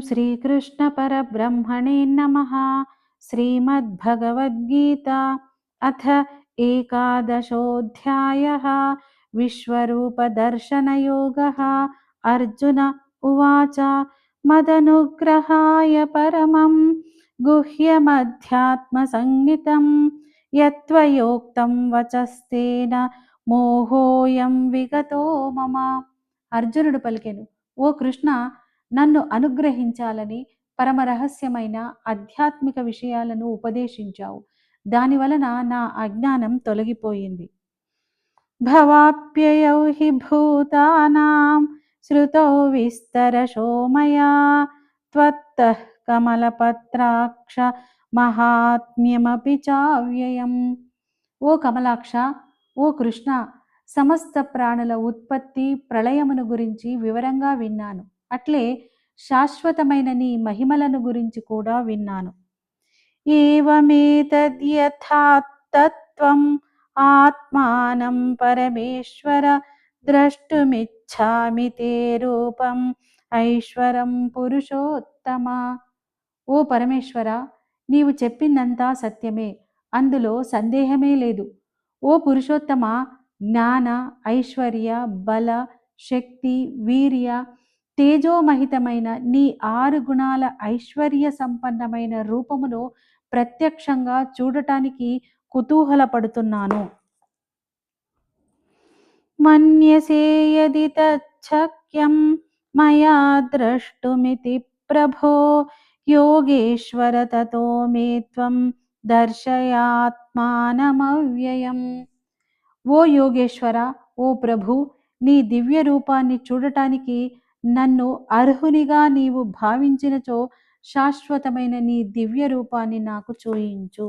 श्रीकृष्ण परब्रह्मणे नमः। श्रीमद्भगवद्गीता अथ एकादशोऽध्यायः विश्वरूपदर्शनयोगः। अर्जुन उवाच मदनुग्रहाय परमं गुह्यमध्यात्मसंज्ञितं यत्त्वयोक्तं वचस्तेन మోహోయం విగతో మమ. అర్జునుడు పలికెను, ఓ కృష్ణ, నన్ను అనుగ్రహించాలని పరమ రహస్యమైన ఆధ్యాత్మిక విషయాలను ఉపదేశించావు. దానివలన నా అజ్ఞానం తొలగిపోయింది. భవాప్యయౌ హి భూతానాం శ్రుతౌ విస్తరశో మయా త్వత్తః కమలపత్రాక్ష మహాత్మ్యమపి చావ్యయం. ఓ కమలాక్ష, ఓ కృష్ణ, సమస్త ప్రాణుల ఉత్పత్తి ప్రళయమును గురించి వివరంగా విన్నాను. అట్లే శాశ్వతమైన నీ మహిమలను గురించి కూడా విన్నాను. ఏవమేతద్యథాతత్వం ఆత్మానం పరమేశ్వర ద్రష్టుమిచ్ఛామి తే రూపం ఐశ్వరం పురుషోత్తమ. ఓ పరమేశ్వర, నీవు చెప్పిందంతా సత్యమే, అందులో సందేహమే లేదు. ఓ పురుషోత్తమ, జ్ఞాన, ఐశ్వర్య, బల, శక్తి, వీర్య, తేజోమహితమైన నీ 6 గుణాల ఐశ్వర్య సంపన్నమైన రూపమును ప్రత్యక్షంగా చూడటానికి కుతూహలపడుతున్నాను. మన్యసే యది తచ్చక్యం మయా ద్రష్టుమితి ప్రభో యోగేశ్వర తతో మే త్వం దర్శయాత్మానమవ్యయం. ఓ యోగేశ్వర, ఓ ప్రభు, నీ దివ్య రూపాన్ని చూడటానికి నన్ను అర్హునిగా నీవు భావించినచో శాశ్వతమైన నీ దివ్య రూపాన్ని నాకు చూయించు.